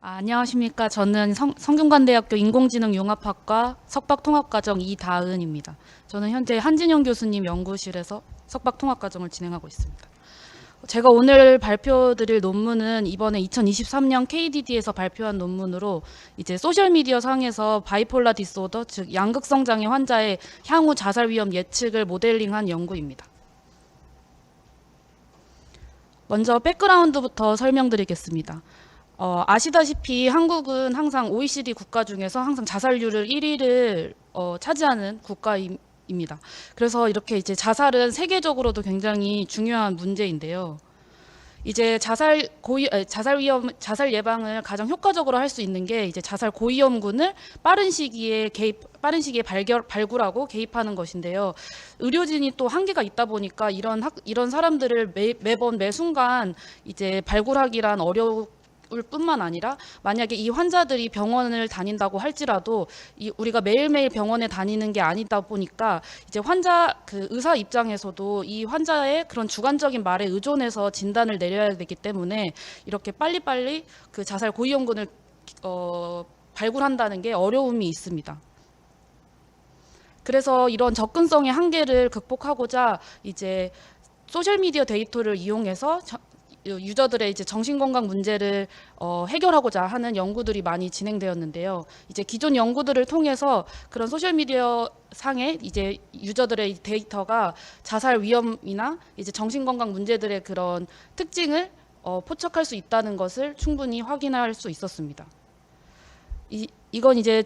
안녕하십니까. 저는 성균관대학교 인공지능융합학과 석박통합과정 이다은입니다. 저는 현재 한진영 교수님 연구실에서 석박통합과정을 진행하고 있습니다. 제가 오늘 발표드릴 논문은 이번에 2023년 KDD에서 발표한 논문으로 이제 소셜미디어 상에서 바이폴라 디스오더, 즉 양극성 장애 환자의 향후 자살 위험 예측을 모델링한 연구입니다. 먼저 백그라운드부터 설명드리겠습니다. 아시다시피 한국은 항상 OECD 국가 중에서 항상 자살률을 1위를 차지하는 국가입니다. 그래서 이렇게 이제 자살은 세계적으로도 굉장히 중요한 문제인데요. 이제 자살 예방을 가장 효과적으로 할 수 있는 게 이제 자살 고위험군을 빠른 시기에 발굴하고 개입하는 것인데요. 의료진이 또 한계가 있다 보니까 이런 사람들을 매번 매 순간 이제 발굴하기란 어려울 뿐만 아니라 만약에 이 환자들이 병원을 다닌다고 할지라도 우리가 매일매일 병원에 다니는 게 아니다 보니까 이제 의사 입장에서도 이 환자의 그런 주관적인 말에 의존해서 진단을 내려야 되기 때문에 이렇게 빨리빨리 그 자살 고위험군을 발굴한다는 게 어려움이 있습니다. 그래서 이런 접근성의 한계를 극복하고자 이제 소셜미디어 데이터를 이용해서 유저들의 이제 정신건강 문제를 해결하고자 하는 연구들이 많이 진행되었는데요. 이제 기존 연구들을 통해서 그런 소셜미디어 상에 이제 유저들의 데이터가 자살 위험이나 이제 정신건강 문제들의 그런 특징을 포착할 수 있다는 것을 충분히 확인할 수 있었습니다. 이건 이제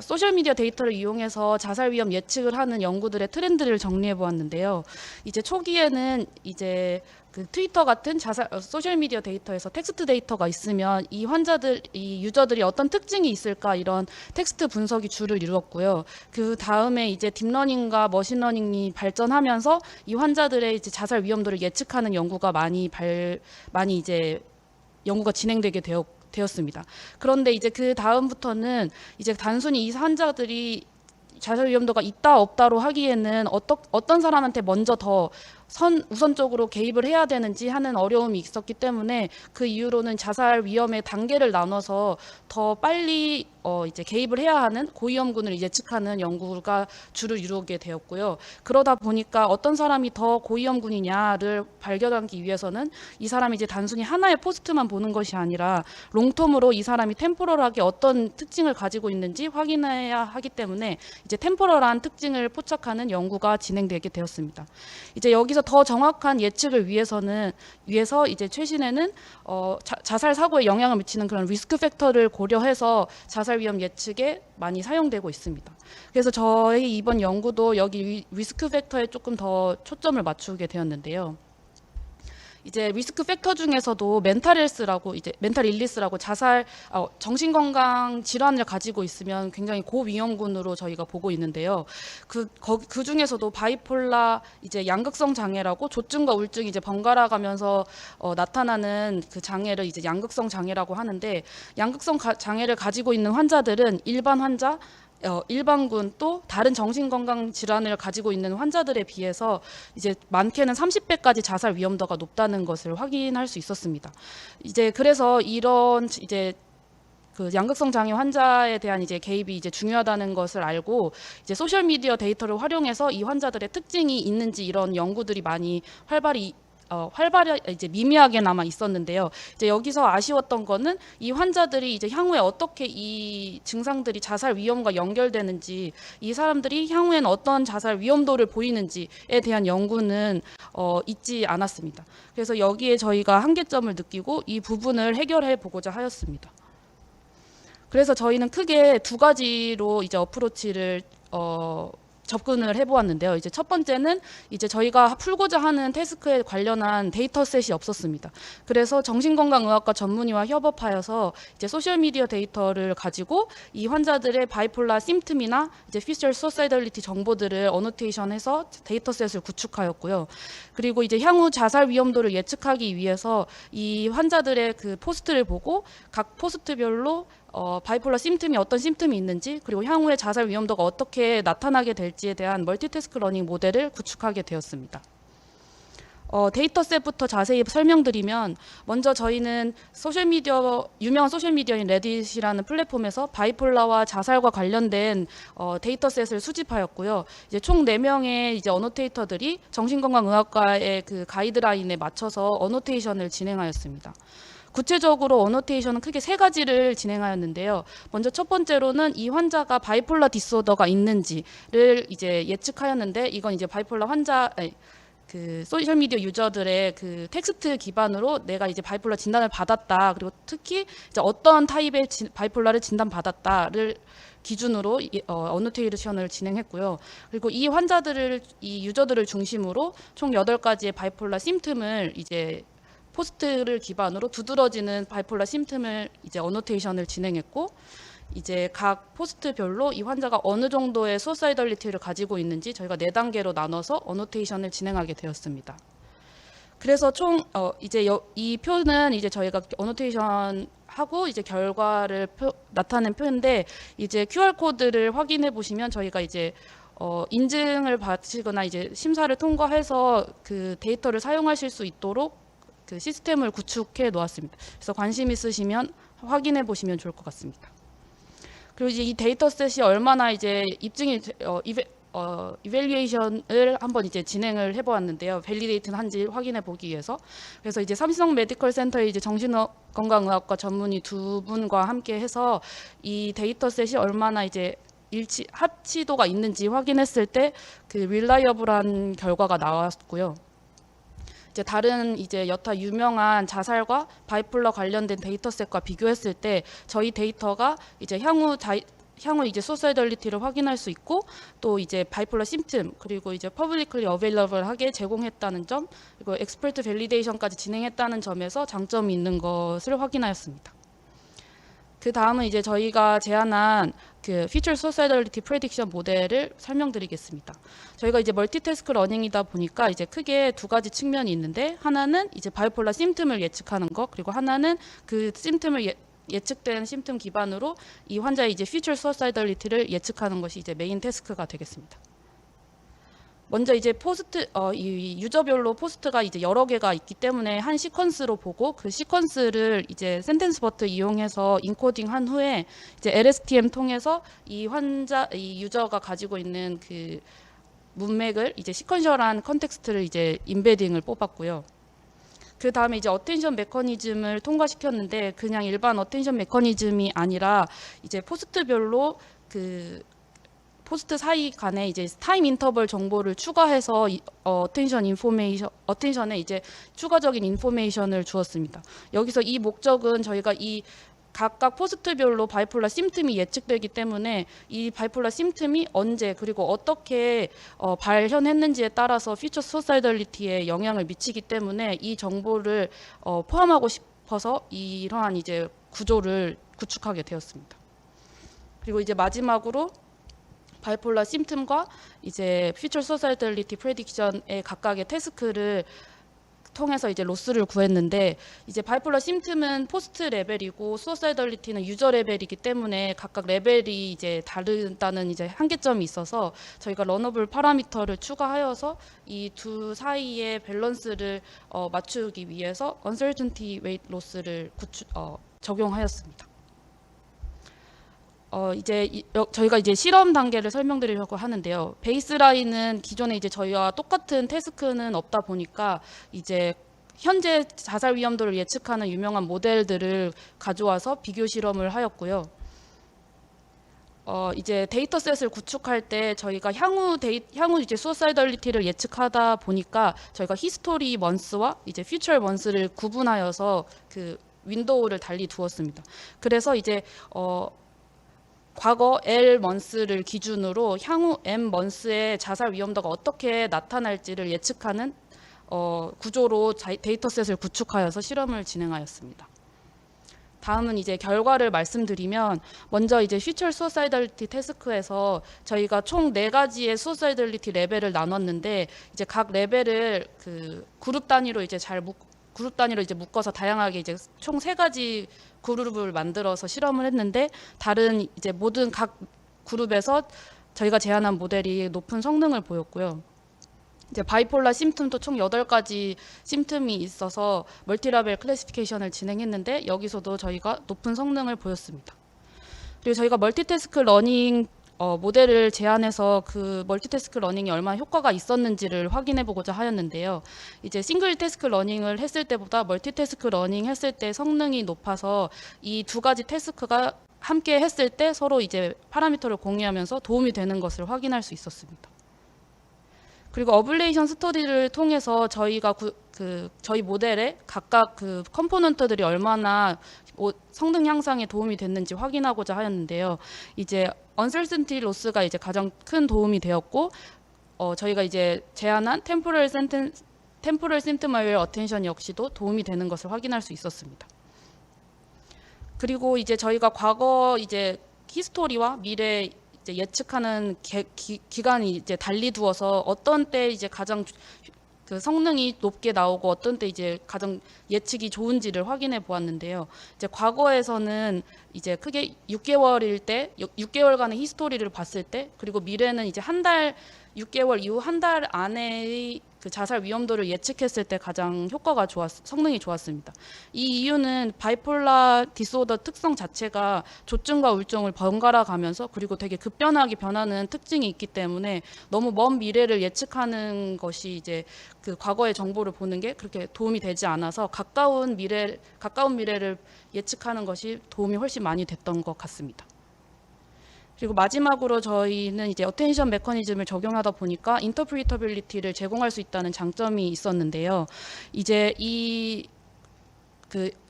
소셜미디어 데이터를 이용해서 자살 위험 예측을 하는 연구들의 트렌드를 정리해 보았는데요. 이제 초기에는 이제 그 트위터 같은 소셜미디어 데이터에서 텍스트 데이터가 있으면 이 유저들이 어떤 특징이 있을까 이런 텍스트 분석이 주를 이루었고요. 그 다음에 이제 딥러닝과 머신러닝이 발전하면서 이 환자들의 이제 자살 위험도를 예측하는 연구가 많이 이제 연구가 진행되게 되었습니다. 그런데 이제 그 다음부터는 이제 단순히 이 환자들이 자살 위험도가 있다 없다로 하기에는 어떤 사람한테 먼저 더 우선적으로 개입을 해야 되는지 하는 어려움이 있었기 때문에 그 이후로는 자살 위험의 단계를 나눠서 더 빨리 이제 개입을 해야 하는 고위험군을 예측하는 연구가 주를 이루게 되었고요. 그러다 보니까 어떤 사람이 더 고위험군이냐를 발견하기 위해서는 이 사람이 이제 단순히 하나의 포스트만 보는 것이 아니라 롱텀으로 이 사람이 템포럴하게 어떤 특징을 가지고 있는지 확인해야 하기 때문에 이제 템포럴한 특징을 포착하는 연구가 진행되게 되었습니다. 이제 여기서 더 정확한 예측을 위해서 이제 최신에는 자살 사고에 영향을 미치는 그런 리스크 팩터를 고려해서 자살 위험 예측에 많이 사용되고 있습니다. 그래서 저희 이번 연구도 여기 리스크 팩터에 조금 더 초점을 맞추게 되었는데요. 이제 리스크 팩터 중에서도 멘탈 일리스라고 정신 건강 질환을 가지고 있으면 굉장히 고위험군으로 저희가 보고 있는데요. 그 중에서도 바이폴라 이제 양극성 장애라고 조증과 우울증이 이제 번갈아 가면서 나타나는 그 장애를 이제 양극성 장애라고 하는데, 양극성 장애를 가지고 있는 환자들은 일반군 또 다른 정신건강 질환을 가지고 있는 환자들에 비해서 이제 많게는 30배까지 자살 위험도가 높다는 것을 확인할 수 있었습니다. 이제 그래서 이런 이제 그 양극성 장애 환자에 대한 이제 개입이 이제 중요하다는 것을 알고 이제 소셜 미디어 데이터를 활용해서 이 환자들의 특징이 있는지 이런 연구들이 많이 활발히 이제 미미하게나마 있었는데요. 이제 여기서 아쉬웠던 거는 이 환자들이 이제 향후에 어떻게 이 증상들이 자살 위험과 연결되는지, 이 사람들이 향후에는 어떤 자살 위험도를 보이는지에 대한 연구는 있지 않았습니다. 그래서 여기에 저희가 한계점을 느끼고 이 부분을 해결해 보고자 하였습니다. 그래서 저희는 크게 두 가지로 이제 어프로치를 접근을 해보았는데요. 이제 첫 번째는 이제 저희가 풀고자 하는 태스크에 관련한 데이터셋이 없었습니다. 그래서 정신건강의학과 전문의와 협업하여서 이제 소셜미디어 데이터를 가지고 이 환자들의 바이폴라 심틈이나 이제 피셜 소사이덜리티 정보들을 어노테이션해서 데이터셋을 구축하였고요. 그리고 이제 향후 자살 위험도를 예측하기 위해서 이 환자들의 그 포스트를 보고 각 포스트별로 바이폴라 심틈이 어떤 심틈이 있는지, 그리고 향후에 자살 위험도가 어떻게 나타나게 될지에 대한 멀티태스크 러닝 모델을 구축하게 되었습니다. 데이터셋부터 자세히 설명드리면 먼저 저희는 유명한 소셜미디어인 레딧이라는 플랫폼에서 바이폴라와 자살과 관련된 데이터셋을 수집하였고요. 이제 총 4명의 이제 어노테이터들이 정신건강의학과의 그 가이드라인에 맞춰서 어노테이션을 진행하였습니다. 구체적으로 어노테이션은 크게 3가지를 진행하였는데요. 먼저 첫 번째로는 이 환자가 바이폴라 디스오더가 있는지를 이제 예측하였는데, 이건 이제 바이폴라 그 소셜미디어 유저들의 그 텍스트 기반으로 내가 이제 바이폴라 진단을 받았다, 그리고 특히 이제 어떤 타입의 바이폴라를 진단받았다를 기준으로 어노테이션을 진행했고요. 그리고 이 유저들을 중심으로 총 8가지의 바이폴라 심틈을 이제 포스트를 기반으로 두드러지는 바이폴라 심틈을 이제 어노테이션을 진행했고, 이제 각 포스트별로 이 환자가 어느 정도의 수사이덜리티를 가지고 있는지 저희가 4단계로 나눠서 어노테이션을 진행하게 되었습니다. 그래서 총 이제 이 표는 이제 저희가 어노테이션 하고 이제 결과를 나타낸 표인데, 이제 QR 코드를 확인해 보시면 저희가 이제 인증을 받으시거나 이제 심사를 통과해서 그 데이터를 사용하실 수 있도록 그 시스템을 구축해 놓았습니다. 그래서 관심 있으시면 확인해 보시면 좋을 것 같습니다. 그리고 이제 이 데이터셋이 얼마나 이제 이벨리에이션을 한번 이제 진행을 해보았는데요. 밸리데이트는 한지 확인해 보기 위해서. 그래서 이제 삼성 메디컬 센터의 이제 정신건강의학과 전문의 2분과 함께 해서 이 데이터셋이 얼마나 이제 합치도가 있는지 확인했을 때 그 릴라이어블한 결과가 나왔고요. 이제 다른 이제 여타 유명한 자살과 바이폴라 관련된 데이터셋과 비교했을 때 저희 데이터가 이제 향후 이제 소사이덜리티를 확인할 수 있고, 또 이제 바이폴라 심틈, 그리고 이제 퍼블리클리 어베일러블하게 제공했다는 점, 그리고 엑스퍼트 밸리데이션까지 진행했다는 점에서 장점이 있는 것을 확인하였습니다. 그 다음은 이제 저희가 제안한 그 Future Suicidality Prediction 모델을 설명드리겠습니다. 저희가 이제 멀티태스크 러닝이다 보니까 이제 크게 2가지 측면이 있는데, 하나는 이제 바이폴라 심틈을 예측하는 것, 그리고 하나는 그 심틈을 예측된 심틈 기반으로 이 환자의 이제 Future Suicidality를 예측하는 것이 이제 메인 태스크가 되겠습니다. 먼저 이제 이 유저별로 포스트가 이제 여러 개가 있기 때문에 한 시퀀스로 보고, 그 시퀀스를 이제 센텐스버트 이용해서 인코딩한 후에 이제 LSTM 통해서 이 유저가 가지고 있는 그 문맥을 이제 시퀀셜한 컨텍스트를 이제 인베딩을 뽑았고요. 그 다음에 이제 어텐션 메커니즘을 통과시켰는데, 그냥 일반 어텐션 메커니즘이 아니라 이제 포스트별로 그 포스트 사이 간에 이제 타임 인터벌 정보를 추가해서 어텐션에 이제 추가적인 인포메이션을 주었습니다. 여기서 이 목적은 저희가 이 각각 포스트별로 바이폴라 심틈이 예측되기 때문에 이 바이폴라 심틈이 언제 그리고 어떻게 발현했는지에 따라서 퓨처 소사이덜리티에 영향을 미치기 때문에 이 정보를 포함하고 싶어서 이러한 이제 구조를 구축하게 되었습니다. 그리고 이제 마지막으로 바이폴라 심틈과 이제 퓨처 소사이덜리티 프레딕션의 각각의 태스크를 통해서 이제 로스를 구했는데, 이제 바이폴라 심틈은 포스트 레벨이고 소사이덜리티는 유저 레벨이기 때문에 각각 레벨이 이제 다르다는 이제 한계점이 있어서 저희가 러너블 파라미터를 추가하여서 이 두 사이의 밸런스를 맞추기 위해서 uncertainty weight loss를 적용하였습니다. 저희가 이제 실험 단계를 설명드리려고 하는데요. 베이스라인은 기존에 이제 저희와 똑같은 태스크는 없다 보니까 이제 현재 자살 위험도를 예측하는 유명한 모델들을 가져와서 비교 실험을 하였고요. 이제 데이터셋을 구축할 때 저희가 향후 이제 수사이덜리티를 예측하다 보니까 저희가 히스토리 먼스와 이제 퓨처 먼스를 구분하여서 그 윈도우를 달리 두었습니다. 그래서 이제 과거 L 먼스를 기준으로 향후 M 먼스의 자살 위험도가 어떻게 나타날지를 예측하는 구조로 데이터셋을 구축하여서 실험을 진행하였습니다. 다음은 이제 결과를 말씀드리면, 먼저 이제 퓨처 수사이덜리티 태스크에서 저희가 총 4가지의 수사이덜리티 레벨을 나눴는데, 이제 각 레벨을 그 그룹 단위로 이제 묶어서 다양하게 이제 총 3가지 그룹을 만들어서 실험을 했는데, 다른 이제 모든 각 그룹에서 저희가 제안한 모델이 높은 성능을 보였고요. 이제 바이폴라 심틈도 총 8가지 심틈이 있어서 멀티라벨 클래시피케이션을 진행했는데 여기서도 저희가 높은 성능을 보였습니다. 그리고 저희가 멀티태스크 러닝 모델을 제안해서 그 멀티태스크 러닝이 얼마나 효과가 있었는지를 확인해 보고자 하였는데요. 이제 싱글 태스크 러닝을 했을 때보다 멀티태스크 러닝 했을 때 성능이 높아서 이 두 가지 태스크가 함께 했을 때 서로 이제 파라미터를 공유하면서 도움이 되는 것을 확인할 수 있었습니다. 그리고 어블레이션 스터디를 통해서 저희가 저희 모델에 각각 그 컴포넌트들이 얼마나 성능 향상에 도움이 됐는지 확인하고자 하였는데요. 이제 uncertainty loss가 이제 가장 큰 도움이 되었고, 저희가 이제 제안한 temporal symptom aware attention 역시도 도움이 되는 것을 확인할 수 있었습니다. 그리고 이제 저희가 과거 이제 히스토리와 미래 이제 예측하는 기간이 이제 달리 두어서 어떤 때 이제 가장 그 성능이 높게 나오고 어떤 때 이제 가장 예측이 좋은지를 확인해 보았는데요. 이제 과거에서는 이제 크게 6개월일 때 6개월간의 히스토리를 봤을 때, 그리고 미래는 이제 6개월 이후 한 달 안에의 그 자살 위험도를 예측했을 때 가장 성능이 좋았습니다. 이 이유는 바이폴라 디스오더 특성 자체가 조증과 우울증을 번갈아 가면서 그리고 되게 급변하게 변하는 특징이 있기 때문에 너무 먼 미래를 예측하는 것이 이제 그 과거의 정보를 보는 게 그렇게 도움이 되지 않아서 가까운 미래를 예측하는 것이 도움이 훨씬 많이 됐던 것 같습니다. 그리고 마지막으로 저희는 이제 어텐션 메커니즘을 적용하다 보니까 인터프리터빌리티를 제공할 수 있다는 장점이 있었는데요. 이제 이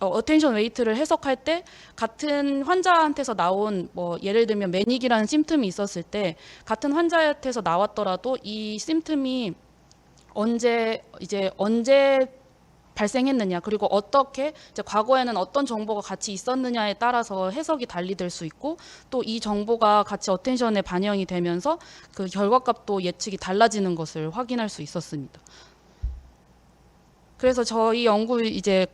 어텐션 웨이트를 해석할 때 같은 환자한테서 나온 예를 들면 매닉이라는 심틈이 있었을 때 같은 환자한테서 나왔더라도 이 심틈이 언제 발생했느냐, 그리고 어떻게 이제 과거에는 어떤 정보가 같이 있었느냐에 따라서 해석이 달리될 수 있고, 또 이 정보가 같이 어텐션에 반영이 되면서 그 결과값도 예측이 달라지는 것을 확인할 수 있었습니다. 그래서 저희 연구 이제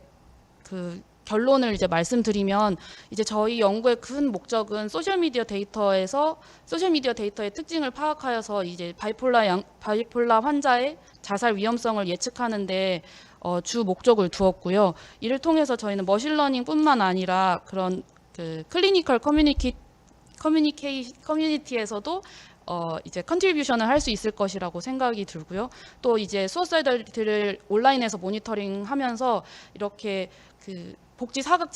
그 결론을 이제 말씀드리면, 이제 저희 연구의 큰 목적은 소셜미디어 데이터의 특징을 파악하여서 이제 바이폴라 환자의 자살 위험성을 예측하는데 주 목적을 두었고요. 이를 통해서 저희는 머신러닝뿐만 아니라 그런 그 클리니컬 커뮤니티에서도 이제 컨트리뷰션을 할 수 있을 것이라고 생각이 들고요. 또 이제 수어사이더리티를 온라인에서 모니터링하면서 이렇게 그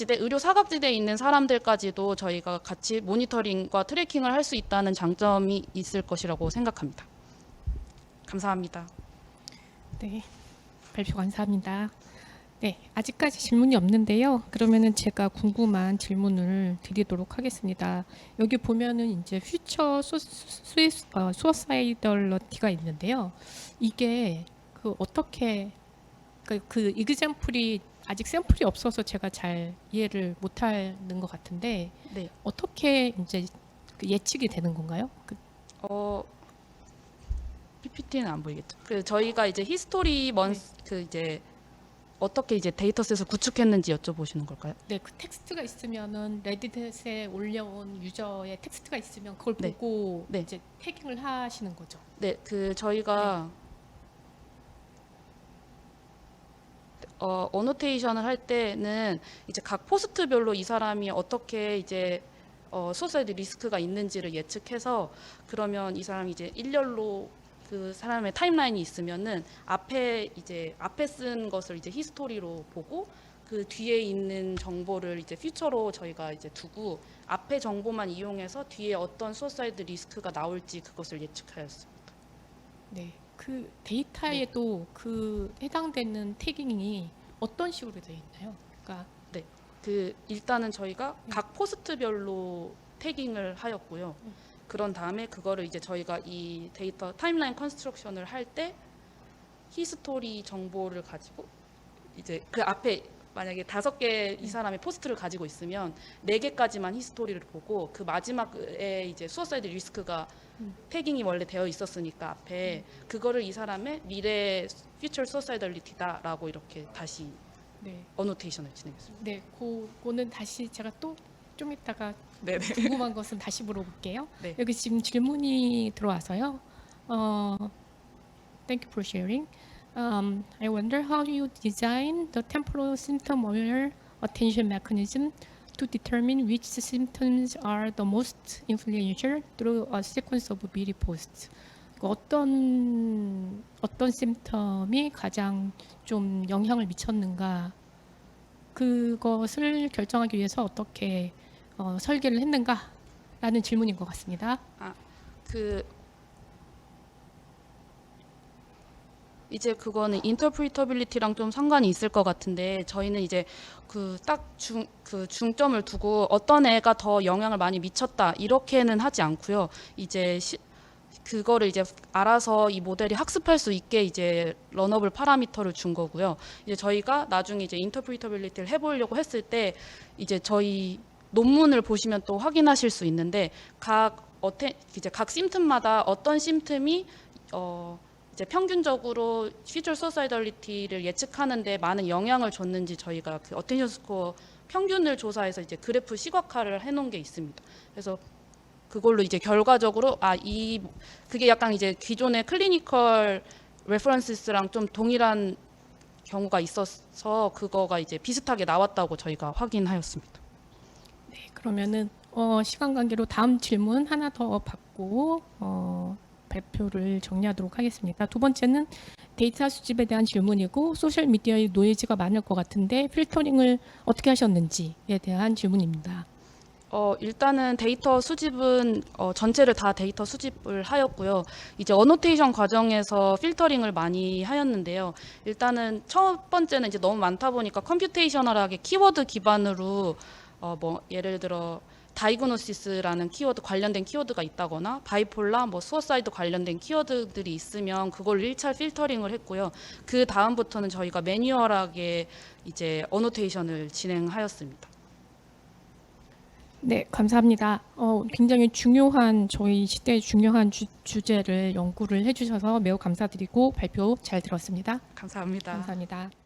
의료 사각지대에 있는 사람들까지도 저희가 같이 모니터링과 트래킹을 할 수 있다는 장점이 있을 것이라고 생각합니다. 감사합니다. 네, 발표 감사합니다. 네, 아직까지 질문이 없는데요. 그러면은 제가 궁금한 질문을 드리도록 하겠습니다. 여기 보면은 이제 퓨처 수어사이덜러티가 있는데요. 이게 그 어떻게 그 이그젬플이 아직 샘플이 없어서 제가 잘 이해를 못하는 것 같은데, 네. 어떻게 이제 그 예측이 되는 건가요? PPT는 안 보이겠죠. 저희가 이제 히스토리 이제 어떻게 이제 데이터셋을 구축했는지 여쭤보시는 걸까요? 네, 그 텍스트가 있으면은 레딧에 올려온 유저의 텍스트가 있으면 그걸 네. 보고 네. 이제 태깅을 하시는 거죠. 네, 저희가 어노테이션을 할 때는 이제 각 포스트별로 이 사람이 어떻게 이제 수사이드 리스크가 있는지를 예측해서, 그러면 이 사람이 이제 일렬로 그 사람의 타임라인이 있으면은 앞에 쓴 것을 이제 히스토리로 보고 그 뒤에 있는 정보를 이제 퓨처로 저희가 이제 두고 앞에 정보만 이용해서 뒤에 어떤 수사이드 리스크가 나올지 그것을 예측하였습니다. 네, 그 데이터에도 그 해당되는 태깅이 어떤 식으로 되어 있나요? 그러니까 일단은 저희가 각 포스트별로 태깅을 하였고요. 그런 다음에 그거를 이제 저희가 이 데이터 타임라인 컨스트럭션을 할 때 히스토리 정보를 가지고 이제 그 앞에 만약에 5개 이 사람의 포스트를 가지고 있으면 4개까지만 히스토리를 보고 그 마지막에 이제 수어사이드 리스크가 태깅이 원래 되어 있었으니까 앞에 그거를 이 사람의 미래 퓨처 수어사이더리티다라고 이렇게 다시 네, 어노테이션을 진행했습니다. 네, 그거는 다시 제가 또 좀 이따가 네네. 궁금한 것은 다시 물어볼게요. 네. 여기 지금 질문이 들어와서요. Thank you for sharing. I wonder how you design the temporal symptom-aware attention mechanism to determine which symptoms are the most influential through a sequence of 미리 posts. 어떤 심텀이 가장 좀 영향을 미쳤는가, 그것을 결정하기 위해서 어떻게 설계를 했는가라는 질문인 것 같습니다. 그 이제 그거는 인터프리터빌리티랑 좀 상관이 있을 것 같은데, 저희는 이제 그 중점을 두고 어떤 애가 더 영향을 많이 미쳤다 이렇게는 하지 않고요. 이제 그거를 이제 알아서 이 모델이 학습할 수 있게 이제 러너블 파라미터를 준 거고요. 이제 저희가 나중에 이제 인터프리터빌리티를 해보려고 했을 때 이제 저희 논문을 보시면 또 확인하실 수 있는데, 이제 각 심틈마다 어떤 심틈이 이제 평균적으로 퓨처 소사이덜리티를 예측하는데 많은 영향을 줬는지 저희가 그 어텐션 스코어 평균을 조사해서 이제 그래프 시각화를 해놓은 게 있습니다. 그래서 그걸로 이제 결과적으로 그게 약간 이제 기존의 클리니컬 레퍼런스랑 좀 동일한 경우가 있어서 그거가 이제 비슷하게 나왔다고 저희가 확인하였습니다. 네, 그러면은 시간 관계로 다음 질문 하나 더 받고 발표를 정리하도록 하겠습니다. 두 번째는 데이터 수집에 대한 질문이고, 소셜 미디어의 노이즈가 많을 것 같은데 필터링을 어떻게 하셨는지에 대한 질문입니다. 일단은 데이터 수집은 전체를 다 데이터 수집을 하였고요. 이제 어노테이션 과정에서 필터링을 많이 하였는데요. 일단은 첫 번째는 이제 너무 많다 보니까 컴퓨테이셔널하게 키워드 기반으로 뭐 예를 들어 다이그노시스라는 키워드 관련된 키워드가 있다거나 바이폴라, 뭐 수어사이드 관련된 키워드들이 있으면 그걸 1차 필터링을 했고요. 그 다음부터는 저희가 매뉴얼하게 이제 어노테이션을 진행하였습니다. 네, 감사합니다. 굉장히 중요한, 저희 시대의 중요한 주제를 연구를 해주셔서 매우 감사드리고 발표 잘 들었습니다. 감사합니다. 감사합니다.